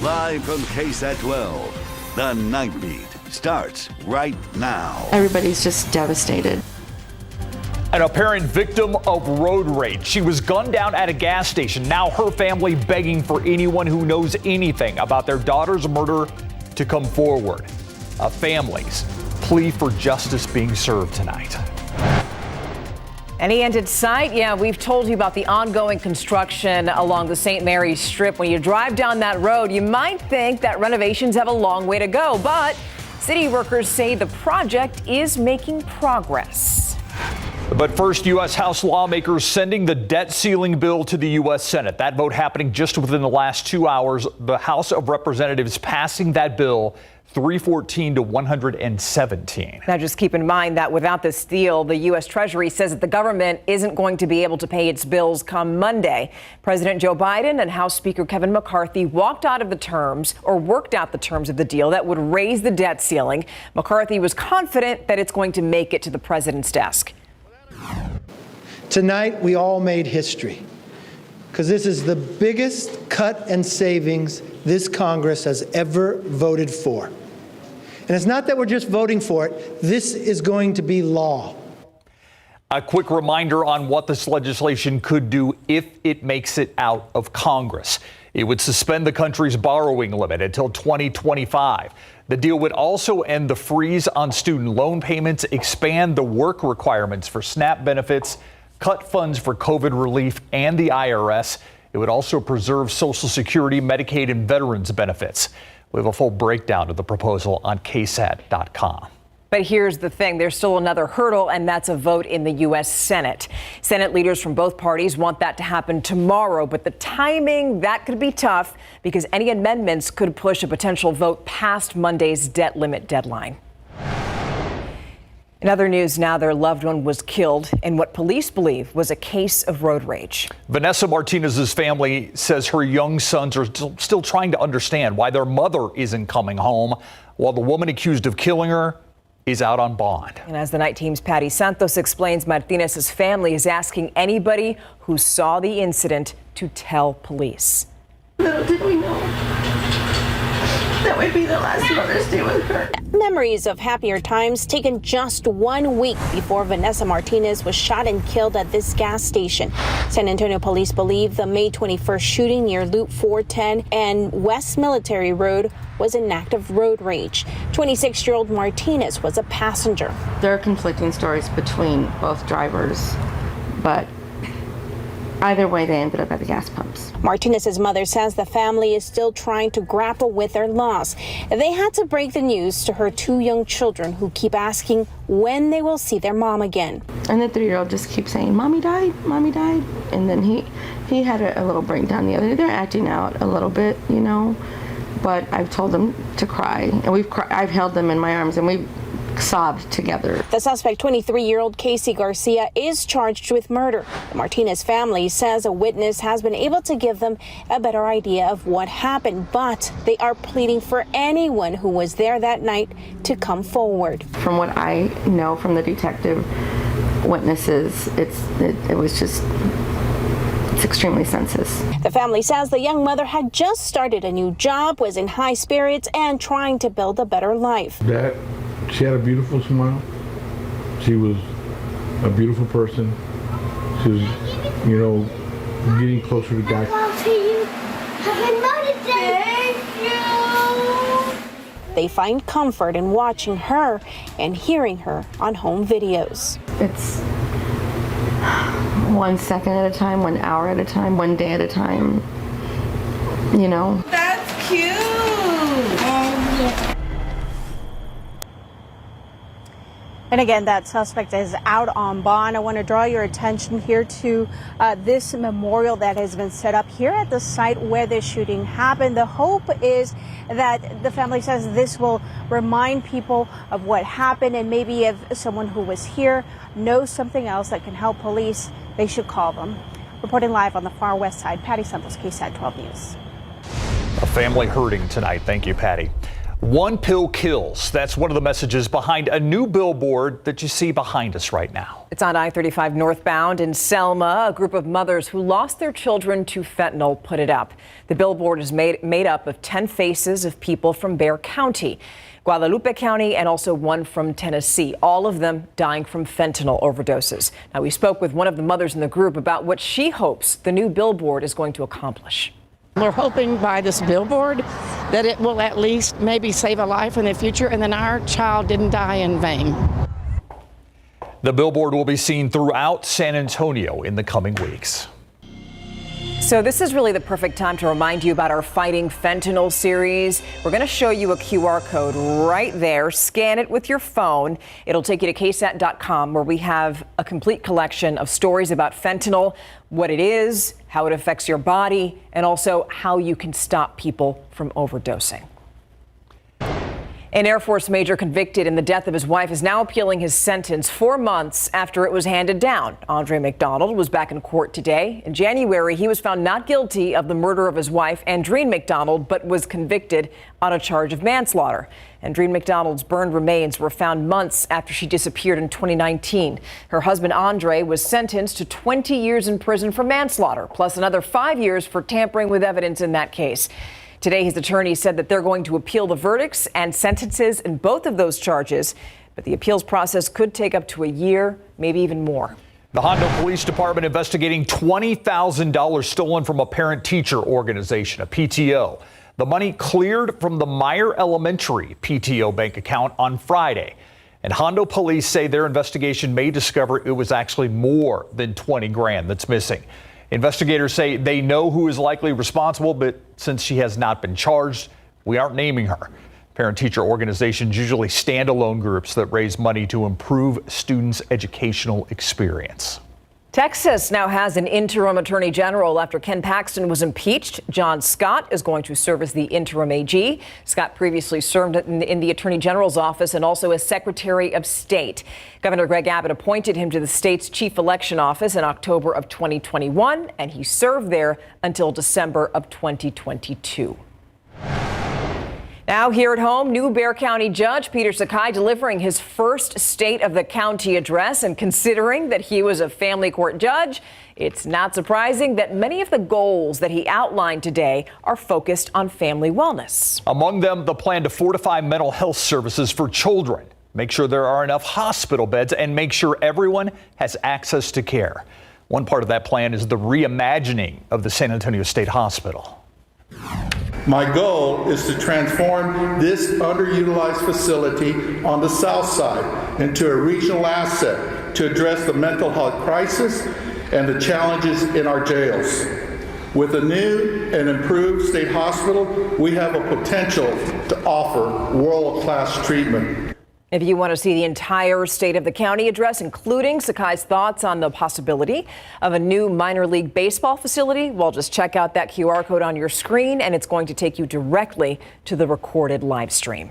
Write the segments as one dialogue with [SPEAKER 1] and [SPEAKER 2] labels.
[SPEAKER 1] Live from KSAT 12, the Nightbeat starts right now.
[SPEAKER 2] Everybody's just devastated.
[SPEAKER 3] An apparent victim of road rage. She was gunned down at a gas station. Now her family begging for anyone who knows anything about their daughter's murder to come forward. A family's plea for justice being served tonight.
[SPEAKER 4] Any end in sight? Yeah, we've told you about the ongoing construction along the St. Mary's Strip. When you drive down that road, you might think that renovations have a long way to go, but city workers say the project is making progress.
[SPEAKER 3] But first, U.S. House lawmakers sending the debt ceiling bill to the U.S. Senate. That vote happening just within the last 2 hours. The House of Representatives passing that bill 314 to 117.
[SPEAKER 4] Now, just keep in mind that without this deal, the U.S. Treasury says that the government isn't going to be able to pay its bills come Monday. President Joe Biden and House Speaker Kevin McCarthy worked out the terms of the deal that would raise the debt ceiling. McCarthy was confident that it's going to make it to the president's desk.
[SPEAKER 5] Tonight, we all made history because this is the biggest cut and savings this Congress has ever voted for. And it's not that we're just voting for it. This is going to be law.
[SPEAKER 3] A quick reminder on what this legislation could do if it makes it out of Congress. It would suspend the country's borrowing limit until 2025. The deal would also end the freeze on student loan payments, expand the work requirements for SNAP benefits, cut funds for COVID relief and the IRS. It would also preserve Social Security, Medicaid, and veterans benefits. We have a full breakdown of the proposal on KSAT.com.
[SPEAKER 4] But here's the thing. There's still another hurdle, and that's a vote in the U.S. Senate. Senate leaders from both parties want that to happen tomorrow, but the timing, that could be tough because any amendments could push a potential vote past Monday's debt limit deadline. In other news now, their loved one was killed in what police believe was a case of road rage.
[SPEAKER 3] Vanessa Martinez's family says her young sons are still trying to understand why their mother isn't coming home while the woman accused of killing her is out on bond.
[SPEAKER 4] And as the night team's Patty Santos explains, Martinez's family is asking anybody who saw the incident to tell police.
[SPEAKER 2] Little did we know that would be the last Mother's Day with her.
[SPEAKER 6] Memories of happier times taken just 1 week before Vanessa Martinez was shot and killed at this gas station. San Antonio police believe the May 21st shooting near Loop 410 and West Military Road was an act of road rage. 26-year-old Martinez was a passenger.
[SPEAKER 2] There are conflicting stories between both drivers, but either way, they ended up at the gas pumps.
[SPEAKER 6] Martinez's mother says the family is still trying to grapple with their loss. They had to break the news to her 2 young children who keep asking when they will see their mom again.
[SPEAKER 2] And the 3-year-old just keeps saying, "Mommy died, Mommy died." And then he had a little breakdown the other day. They're acting out a little bit, you know, but I've told them to cry. And I've held them in my arms and we've sobbed together.
[SPEAKER 6] The suspect, 23-year-old Casey Garcia, is charged with murder. The Martinez family says a witness has been able to give them a better idea of what happened, but they are pleading for anyone who was there that night to come forward.
[SPEAKER 2] From what I know from the detective witnesses, it was just, it's extremely senseless.
[SPEAKER 6] The family says the young mother had just started a new job, was in high spirits, and trying to build a better life.
[SPEAKER 7] She had a beautiful smile. She was a beautiful person. She was, you know, getting closer to God.
[SPEAKER 6] They find comfort in watching her and hearing her on home videos.
[SPEAKER 2] It's 1 second at a time, 1 hour at a time, 1 day at a time, you know.
[SPEAKER 8] That's cute.
[SPEAKER 9] And again, that suspect is out on bond. I want to draw your attention here to this memorial that has been set up here at the site where this shooting happened. The hope is that the family says this will remind people of what happened, and maybe if someone who was here knows something else that can help police, they should call them. Reporting live on the far west side, Patty Santos, KSAT 12 News.
[SPEAKER 3] A family hurting tonight. Thank you, Patty. One pill kills. That's one of the messages behind a new billboard that you see behind us right now.
[SPEAKER 4] It's on I-35 northbound in Selma. A group of mothers who lost their children to fentanyl put it up. The billboard is made up of 10 faces of people from Bexar County, Guadalupe County, and also one from Tennessee, all of them dying from fentanyl overdoses. Now, we spoke with one of the mothers in the group about what she hopes the new billboard is going to accomplish.
[SPEAKER 8] We're hoping by this billboard that it will at least maybe save a life in the future, and then our child didn't die in vain.
[SPEAKER 3] The billboard will be seen throughout San Antonio in the coming weeks.
[SPEAKER 4] So this is really the perfect time to remind you about our Fighting Fentanyl series. We're going to show you a QR code right there. Scan it with your phone. It'll take you to KSAT.com, where we have a complete collection of stories about fentanyl, what it is, how it affects your body, and also how you can stop people from overdosing. An Air Force major convicted in the death of his wife is now appealing his sentence 4 months after it was handed down. Andre McDonald was back in court today. In January, he was found not guilty of the murder of his wife, Andreen McDonald, but was convicted on a charge of manslaughter. Andreen McDonald's burned remains were found months after she disappeared in 2019. Her husband, Andre, was sentenced to 20 years in prison for manslaughter, plus another 5 years for tampering with evidence in that case. Today, his attorney said that they're going to appeal the verdicts and sentences in both of those charges, but the appeals process could take up to a year, maybe even more.
[SPEAKER 3] The Hondo Police Department investigating $20,000 stolen from a parent-teacher organization, a PTO. The money cleared from the Meyer Elementary PTO bank account on Friday. And Hondo police say their investigation may discover it was actually more than 20 grand that's missing. Investigators say they know who is likely responsible, but since she has not been charged, we aren't naming her. Parent-teacher organizations usually standalone groups that raise money to improve students' educational experience.
[SPEAKER 4] Texas now has an interim attorney general after Ken Paxton was impeached. John Scott is going to serve as the interim AG. Scott previously served in the attorney general's office and also as secretary of state. Governor Greg Abbott appointed him to the state's chief election office in October of 2021, and he served there until December of 2022. Now here at home, new Bexar County Judge Peter Sakai delivering his first state of the county address, and considering that he was a family court judge, it's not surprising that many of the goals that he outlined today are focused on family wellness.
[SPEAKER 3] Among them, the plan to fortify mental health services for children, make sure there are enough hospital beds, and make sure everyone has access to care. One part of that plan is the reimagining of the San Antonio State Hospital.
[SPEAKER 10] My goal is to transform this underutilized facility on the south side into a regional asset to address the mental health crisis and the challenges in our jails. With a new and improved state hospital, we have a potential to offer world-class treatment.
[SPEAKER 4] If you want to see the entire state of the county address, including Sakai's thoughts on the possibility of a new minor league baseball facility, well, just check out that QR code on your screen, and it's going to take you directly to the recorded live stream.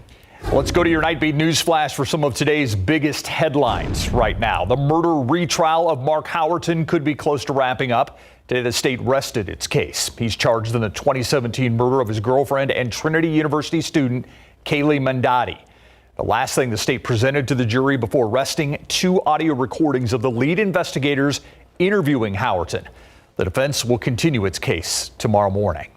[SPEAKER 3] Let's go to your Nightbeat news flash for some of today's biggest headlines right now. The murder retrial of Mark Howerton could be close to wrapping up. Today, the state rested its case. He's charged in the 2017 murder of his girlfriend and Trinity University student Kaylee Mandati. The last thing the state presented to the jury before arresting 2 audio recordings of the lead investigators interviewing Howerton. The defense will continue its case tomorrow morning.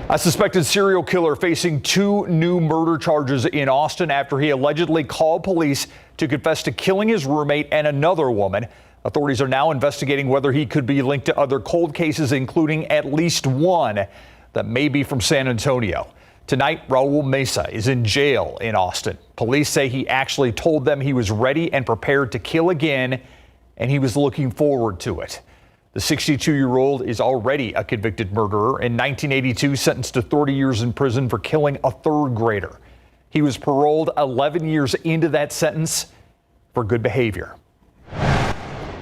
[SPEAKER 3] A suspected serial killer facing 2 new murder charges in Austin after he allegedly called police to confess to killing his roommate and another woman. Authorities are now investigating whether he could be linked to other cold cases, including at least one that may be from San Antonio. Tonight, Raul Mesa is in jail in Austin. Police say he actually told them he was ready and prepared to kill again, and he was looking forward to it. The 62-year-old is already a convicted murderer. In 1982, sentenced to 30 years in prison for killing a 3rd grader. He was paroled 11 years into that sentence for good behavior.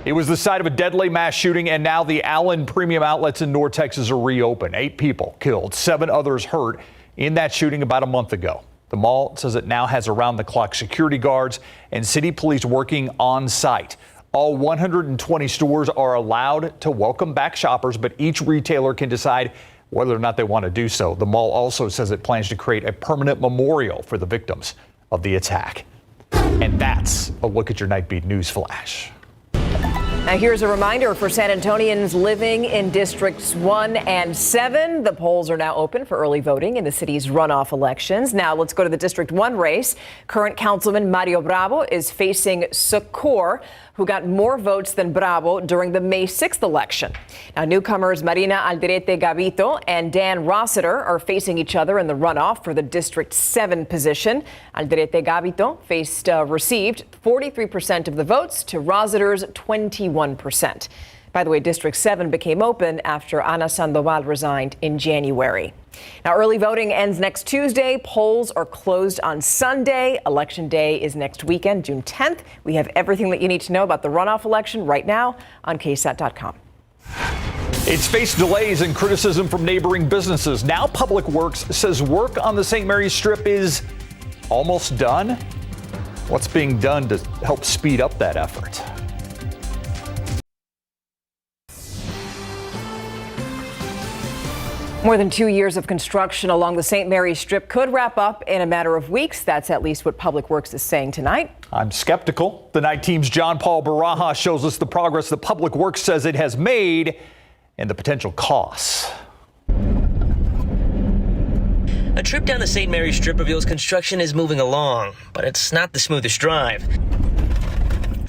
[SPEAKER 3] It was the site of a deadly mass shooting, and now the Allen Premium Outlets in North Texas are reopened. 8 people killed, 7 others hurt in that shooting about a month ago. The mall says it now has around-the-clock security guards and city police working on site. All 120 stores are allowed to welcome back shoppers, but each retailer can decide whether or not they want to do so. The mall also says it plans to create a permanent memorial for the victims of the attack. And that's a look at your Nightbeat News Flash.
[SPEAKER 4] Now here's a reminder for San Antonians living in Districts 1 and 7. The polls are now open for early voting in the city's runoff elections. Now let's go to the District 1 race. Current Councilman Mario Bravo is facing Socorro, who got more votes than Bravo during the May 6th election. Now newcomers Marina Alderete Gavito and Dan Rossiter are facing each other in the runoff for the District 7 position. Alderete Gavito received 43% of the votes to Rossiter's 21%. By the way, District 7 became open after Ana Sandoval resigned in January. Now, early voting ends next Tuesday. Polls are closed on Sunday. Election Day is next weekend, June 10th. We have everything that you need to know about the runoff election right now on KSAT.com.
[SPEAKER 3] It's faced delays and criticism from neighboring businesses. Now Public Works says work on the St. Mary's Strip is almost done. What's being done to help speed up that effort?
[SPEAKER 4] More than 2 years of construction along the St. Mary's Strip could wrap up in a matter of weeks. That's at least what Public Works is saying tonight.
[SPEAKER 3] I'm skeptical. The night team's John Paul Barajas shows us the progress that Public Works says it has made and the potential costs.
[SPEAKER 11] A trip down the St. Mary's Strip reveals construction is moving along, but it's not the smoothest drive.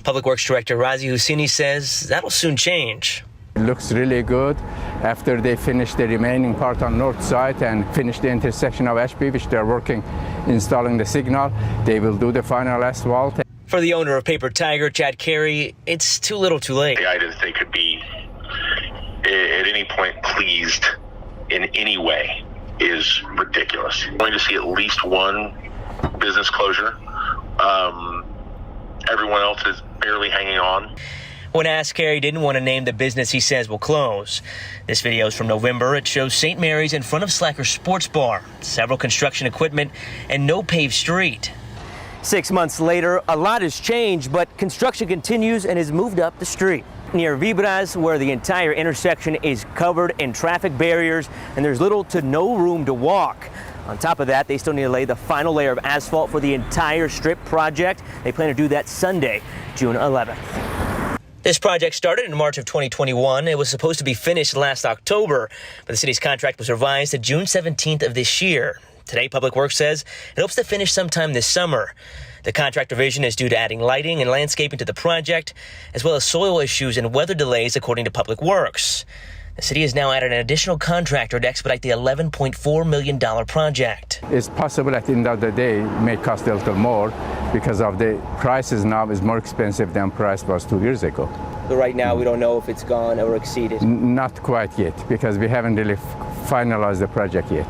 [SPEAKER 11] Public Works Director Razi Husseini says that'll soon change.
[SPEAKER 12] It looks really good. After they finish the remaining part on north side and finish the intersection of Ashby, which they're working, installing the signal, they will do the final asphalt.
[SPEAKER 11] For the owner of Paper Tiger, Chad Carey, it's too little too late.
[SPEAKER 13] The items they could be at any point pleased in any way is ridiculous. We're going to see at least one business closure. Everyone else is barely hanging on.
[SPEAKER 11] When asked, Carey didn't want to name the business he says will close. This video is from November. It shows St. Mary's in front of Slacker Sports Bar, several construction equipment, and no paved street. 6 months later, a lot has changed, but construction continues and has moved up the street. Near Vibras, where the entire intersection is covered in traffic barriers and there's little to no room to walk. On top of that, they still need to lay the final layer of asphalt for the entire strip project. They plan to do that Sunday, June 11th. This project started in March of 2021. It was supposed to be finished last October, but the city's contract was revised to June 17th of this year. Today, Public Works says it hopes to finish sometime this summer. The contract revision is due to adding lighting and landscaping to the project, as well as soil issues and weather delays, according to Public Works. The city has now added an additional contractor to expedite the $11.4 million project.
[SPEAKER 12] It's possible at the end of the day it may cost a little more because of the prices now is more expensive than price was 2 years ago.
[SPEAKER 11] So right now we don't know if it's gone or exceeded?
[SPEAKER 12] Not quite yet because we haven't really finalized the project yet.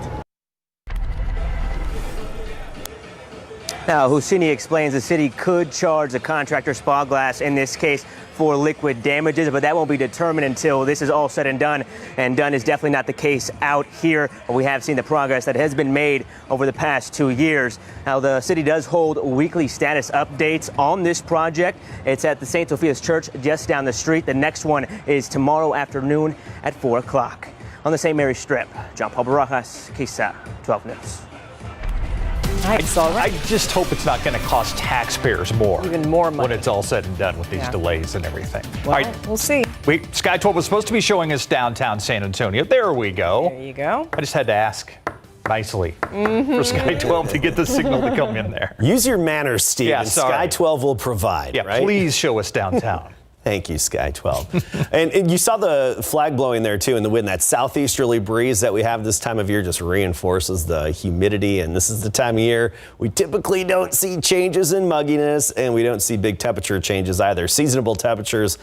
[SPEAKER 11] Now, Husseini explains the city could charge the contractor Spa Glass in this case for liquid damages, but that won't be determined until this is all said and done. And done is definitely not the case out here. But we have seen the progress that has been made over the past 2 years. Now, the city does hold weekly status updates on this project. It's at the St. Sophia's Church just down the street. The next one is tomorrow afternoon at 4 o'clock. On the St. Mary's Strip, John Paul Barajas, KSAT 12 News.
[SPEAKER 3] I just hope it's not going to cost taxpayers more.
[SPEAKER 4] Even more money.
[SPEAKER 3] When it's all said and done with these delays and everything.
[SPEAKER 4] Well,
[SPEAKER 3] all right,
[SPEAKER 4] we'll see.
[SPEAKER 3] Sky 12 was supposed to be showing us downtown San Antonio. There we go.
[SPEAKER 4] There you go.
[SPEAKER 3] I just had to ask nicely for Sky 12 to get the signal to come in there.
[SPEAKER 14] Use your manners, Steve,
[SPEAKER 3] Yeah,
[SPEAKER 14] and
[SPEAKER 3] sorry.
[SPEAKER 14] Sky 12 will provide,
[SPEAKER 3] Yeah,
[SPEAKER 14] right?
[SPEAKER 3] please show us downtown.
[SPEAKER 14] Thank you, Sky 12. and you saw the flag blowing there, too, in the wind. That southeasterly breeze that we have this time of year just reinforces the humidity. And this is the time of year we typically don't see changes in mugginess, and we don't see big temperature changes either. Seasonable temperatures,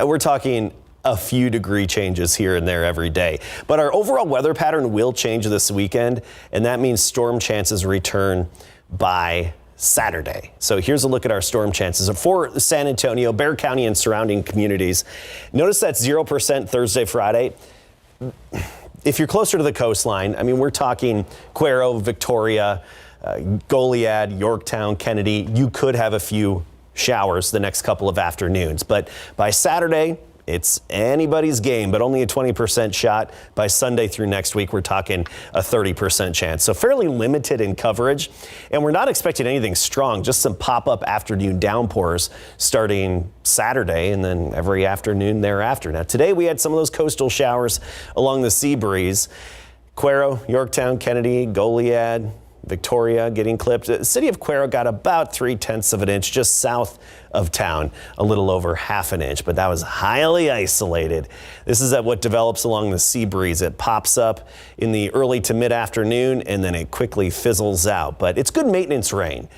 [SPEAKER 14] we're talking a few degree changes here and there every day. But our overall weather pattern will change this weekend, and that means storm chances return by Saturday. So here's a look at our storm chances for San Antonio, Bexar County, and surrounding communities. Notice that's 0% Thursday, Friday. If you're closer to the coastline, I mean, we're talking Cuero, Victoria, Goliad, Yorktown, Kennedy. You could have a few showers the next couple of afternoons. But by Saturday, it's anybody's game, but only a 20% shot. By Sunday through next week, we're talking a 30% chance. So fairly limited in coverage. And we're not expecting anything strong, just some pop-up afternoon downpours starting Saturday and then every afternoon thereafter. Now, today we had some of those coastal showers along the sea breeze. Cuero, Yorktown, Kennedy, Goliad, Victoria getting clipped. The city of Cuero got about 0.3 of an inch just south of town, a little over half an inch, but that was highly isolated. This is at what develops along the sea breeze. It pops up in the early to mid-afternoon and then it quickly fizzles out. But it's good maintenance rain.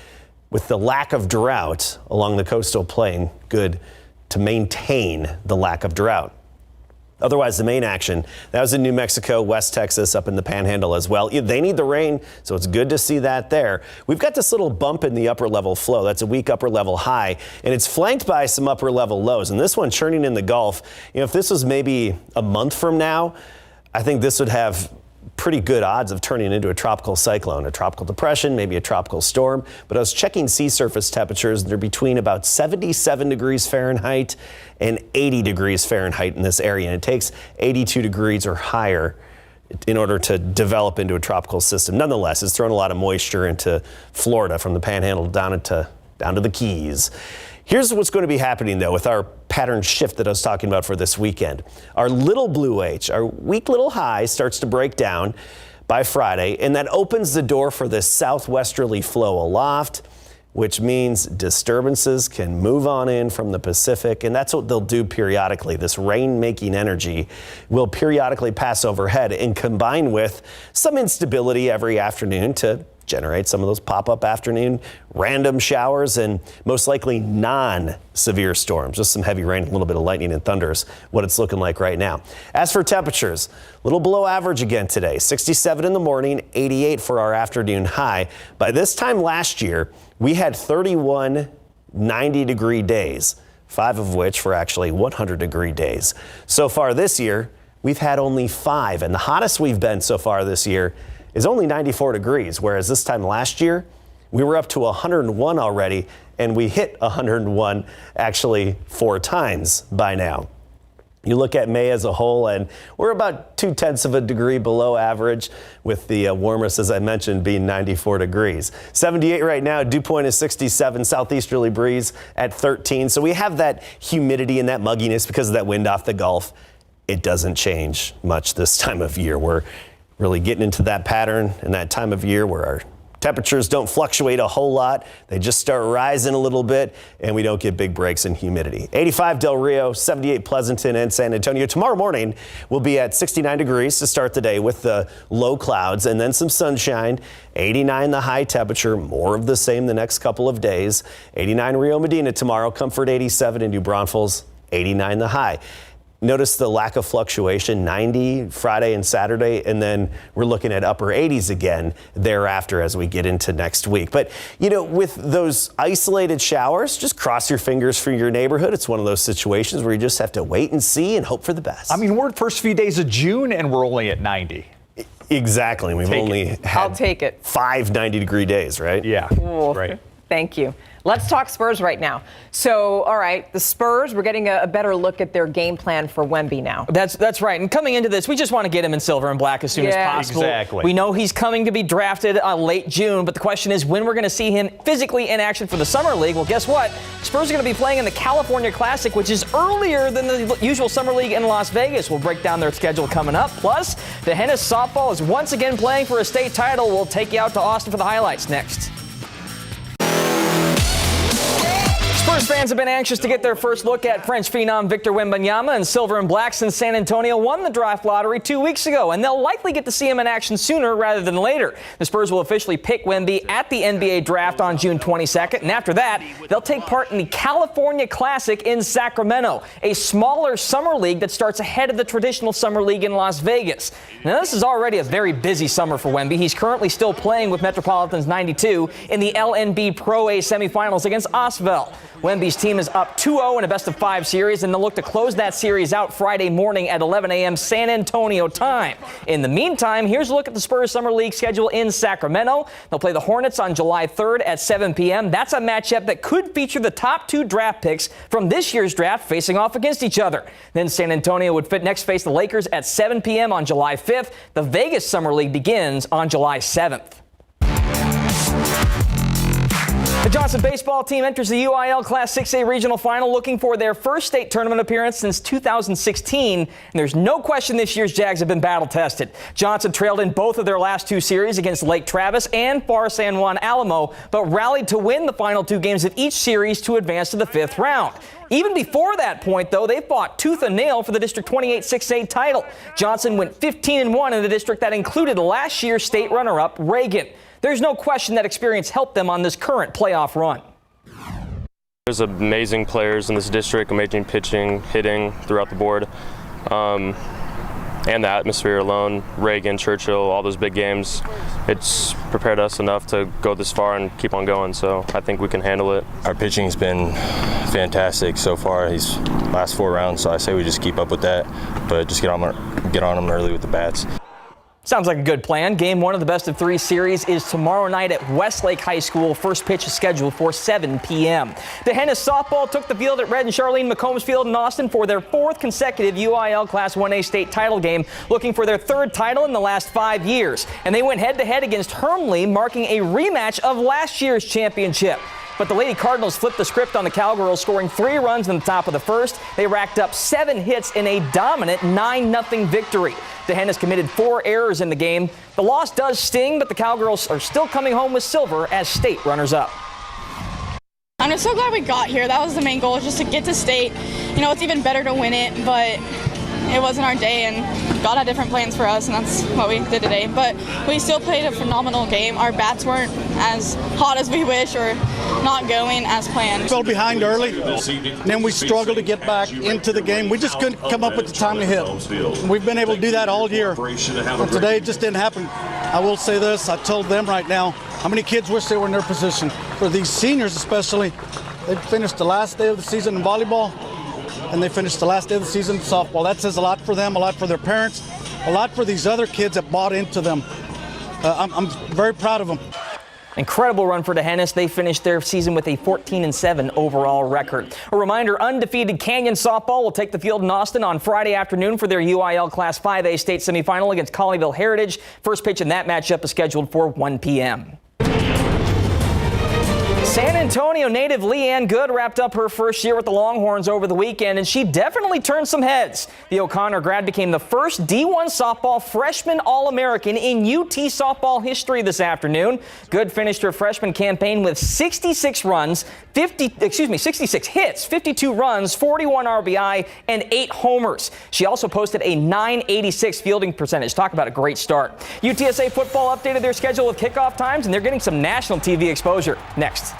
[SPEAKER 14] With the lack of drought along the coastal plain, good to maintain the lack of drought. Otherwise, the main action, that was in New Mexico, West Texas, up in the Panhandle as well. They need the rain, so it's good to see that there. We've got this little bump in the upper level flow. That's a weak upper level high, and it's flanked by some upper level lows. And this one churning in the Gulf, if this was maybe a month from now, I think this would have pretty good odds of turning into a tropical cyclone, a tropical depression, maybe a tropical storm. But I was checking sea surface temperatures, and they're between about 77 degrees Fahrenheit and 80 degrees Fahrenheit in this area. And it takes 82 degrees or higher in order to develop into a tropical system. Nonetheless, it's thrown a lot of moisture into Florida from the Panhandle down to the Keys. Here's what's going to be happening, though, with our pattern shift that I was talking about for this weekend. Our little blue H, our weak little high, starts to break down by Friday, and that opens the door for this southwesterly flow aloft, which means disturbances can move on in from the Pacific, and that's what they'll do periodically. This rain-making energy will periodically pass overhead and combine with some instability every afternoon to generate some of those pop-up afternoon random showers and most likely non-severe storms. Just some heavy rain, a little bit of lightning and thunder is what it's looking like right now. As for temperatures, a little below average again today. 67 in the morning, 88 for our afternoon high. By this time last year, we had 31 90-degree days, 5 of which were actually 100-degree days. So far this year, we've had only 5, and the hottest we've been so far this year is only 94 degrees, whereas this time last year, we were up to 101 already, and we hit 101 actually 4 times by now. You look at May as a whole, and we're about 0.2 of a degree below average, with the warmest, as I mentioned, being 94 degrees. 78 right now, dew point is 67, southeasterly breeze at 13. So we have that humidity and that mugginess because of that wind off the Gulf. It doesn't change much this time of year. We're really getting into that pattern and that time of year where our temperatures don't fluctuate a whole lot. They just start rising a little bit, and we don't get big breaks in humidity. 85 Del Rio, 78 Pleasanton and San Antonio. Tomorrow morning, we'll be at 69 degrees to start the day with the low clouds and then some sunshine. 89 the high temperature, more of the same the next couple of days. 89 Rio Medina tomorrow, Comfort 87 in New Braunfels, 89 the high. Notice the lack of fluctuation, 90 Friday and Saturday, and then we're looking at upper 80s again thereafter as we get into next week. But, with those isolated showers, just cross your fingers for your neighborhood. It's one of those situations where you just have to wait and see and hope for the best.
[SPEAKER 3] I mean, we're the first few days of June, and we're only at 90.
[SPEAKER 14] Exactly. We've only had
[SPEAKER 4] I'll take it.
[SPEAKER 14] 5 90-degree days, right?
[SPEAKER 3] Yeah,
[SPEAKER 4] Ooh,
[SPEAKER 3] right.
[SPEAKER 4] Thank you. Let's talk Spurs right now. So, all right, the Spurs, we're getting a better look at their game plan for Wemby now.
[SPEAKER 15] That's right. And coming into this, we just want to get him in silver and black as soon as possible.
[SPEAKER 3] Exactly.
[SPEAKER 15] We know he's coming to be drafted late June, but the question is when we're going to see him physically in action for the Summer League. Well, guess what? Spurs are going to be playing in the California Classic, which is earlier than the usual Summer League in Las Vegas. We'll break down their schedule coming up. Plus, the Hennis softball is once again playing for a state title. We'll take you out to Austin for the highlights next. Spurs fans have been anxious to get their first look at French phenom Victor Wembanyama in silver and black since San Antonio won the draft lottery 2 weeks ago, and they'll likely get to see him in action sooner rather than later. The Spurs will officially pick Wemby at the NBA draft on June 22nd, and after that, they'll take part in the California Classic in Sacramento, a smaller summer league that starts ahead of the traditional summer league in Las Vegas. Now, this is already a very busy summer for Wemby. He's currently still playing with Metropolitans 92 in the LNB Pro A semifinals against Asvel. Wemby's team is up 2-0 in a best-of-5 series, and they'll look to close that series out Friday morning at 11 a.m. San Antonio time. In the meantime, here's a look at the Spurs Summer League schedule in Sacramento. They'll play the Hornets on July 3rd at 7 p.m. That's a matchup that could feature the top 2 draft picks from this year's draft facing off against each other. Then San Antonio would next face the Lakers at 7 p.m. on July 5th. The Vegas Summer League begins on July 7th. The Johnson baseball team enters the UIL Class 6A regional final looking for their first state tournament appearance since 2016. And there's no question this year's Jags have been battle tested. Johnson trailed in both of their last 2 series against Lake Travis and Far San Juan Alamo, but rallied to win the final 2 games of each series to advance to the 5th round. Even before that point, though, they fought tooth and nail for the District 28 6A title. Johnson went 15-1 in the district that included last year's state runner-up, Reagan. There's no question that experience helped them on this current playoff run.
[SPEAKER 16] There's amazing players in this district, amazing pitching, hitting throughout the board. And the atmosphere alone, Reagan, Churchill, all those big games, it's prepared us enough to go this far and keep on going, so I think we can handle it.
[SPEAKER 17] Our pitching's been fantastic so far, these last 4 rounds, so I say we just keep up with that, but just get on them early with the bats.
[SPEAKER 15] Sounds like a good plan. Game 1 of the best-of-3 series is tomorrow night at Westlake High School. First pitch is scheduled for 7 p.m. D'Hanis softball took the field at Red and Charlene McCombs Field in Austin for their 4th consecutive UIL Class 1A state title game, looking for their 3rd title in the last 5 years. And they went head-to-head against Hermleigh, marking a rematch of last year's championship. But the Lady Cardinals flipped the script on the Cowgirls, scoring 3 runs in the top of the first. They racked up 7 hits in a dominant 9-0 victory. D'Hanis committed 4 errors in the game. The loss does sting, but the Cowgirls are still coming home with silver as state runners-up.
[SPEAKER 18] I'm just so glad we got here. That was the main goal, just to get to state. You know, it's even better to win it, but it wasn't our day, and God had different plans for us, and that's what we did today. But we still played a phenomenal game. Our bats weren't as hot as we wish or not going as planned.
[SPEAKER 19] We fell behind early, and then we struggled to get back into the game. We just couldn't come up with the time to hit. We've been able to do that all year, but today it just didn't happen. I will say this, I told them right now, how many kids wish they were in their position? For these seniors especially, they finished the last day of the season in volleyball, and they finished the last day of the season in softball. That says a lot for them, a lot for their parents, a lot for these other kids that bought into them. I'm very proud of them.
[SPEAKER 15] Incredible run for D'Hanis. They finished their season with a 14-7 overall record. A reminder, undefeated Canyon softball will take the field in Austin on Friday afternoon for their UIL Class 5A state semifinal against Colleyville Heritage. First pitch in that matchup is scheduled for 1 p.m. San Antonio native Leanne Good wrapped up her first year with the Longhorns over the weekend, and she definitely turned some heads. The O'Connor grad became the first D1 softball freshman All-American in UT softball history this afternoon. Good finished her freshman campaign with 66 hits, 52 runs, 41 RBI, and 8 homers. She also posted a .986 fielding percentage. Talk about a great start. UTSA football updated their schedule with kickoff times, and they're getting some national TV exposure. Next.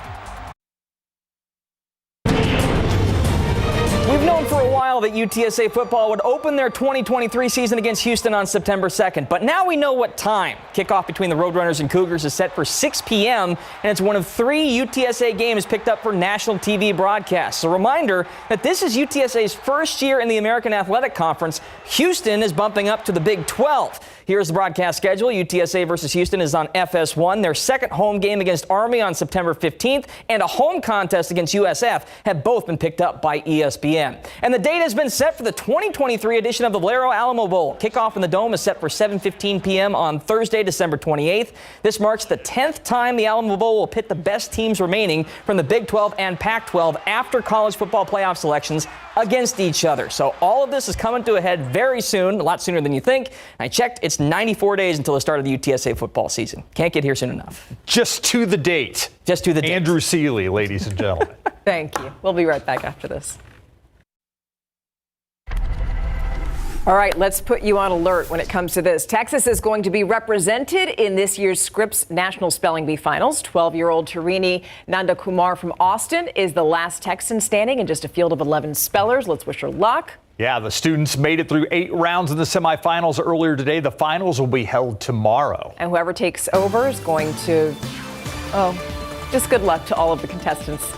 [SPEAKER 15] We've known for a while that UTSA football would open their 2023 season against Houston on September 2nd, but now we know what time. Kickoff between the Roadrunners and Cougars is set for 6 p.m., and it's one of 3 UTSA games picked up for national TV broadcasts. A reminder that this is UTSA's first year in the American Athletic Conference. Houston is bumping up to the Big 12. Here's the broadcast schedule. UTSA versus Houston is on FS1. Their second home game against Army on September 15th and a home contest against USF have both been picked up by ESPN. And the date has been set for the 2023 edition of the Valero Alamo Bowl. Kickoff in the Dome is set for 7:15 p.m. on Thursday, December 28th. This marks the 10th time the Alamo Bowl will pit the best teams remaining from the Big 12 and Pac-12 after college football playoff selections against each other. So all of this is coming to a head very soon, a lot sooner than you think. I checked, it's 94 days until the start of the UTSA football season. Can't get here soon enough.
[SPEAKER 3] Just to the date.
[SPEAKER 15] Just to the date.
[SPEAKER 3] Andrew Seeley, ladies and gentlemen.
[SPEAKER 4] Thank you. We'll be right back after this. All right, let's put you on alert when it comes to this. Texas is going to be represented in this year's Scripps National Spelling Bee Finals. 12-year-old Tarini Nandakumar from Austin is the last Texan standing in just a field of 11 spellers. Let's wish her luck.
[SPEAKER 3] Yeah, the students made it through 8 rounds in the semifinals earlier today. The finals will be held tomorrow.
[SPEAKER 4] And whoever takes over is going to, just good luck to all of the contestants.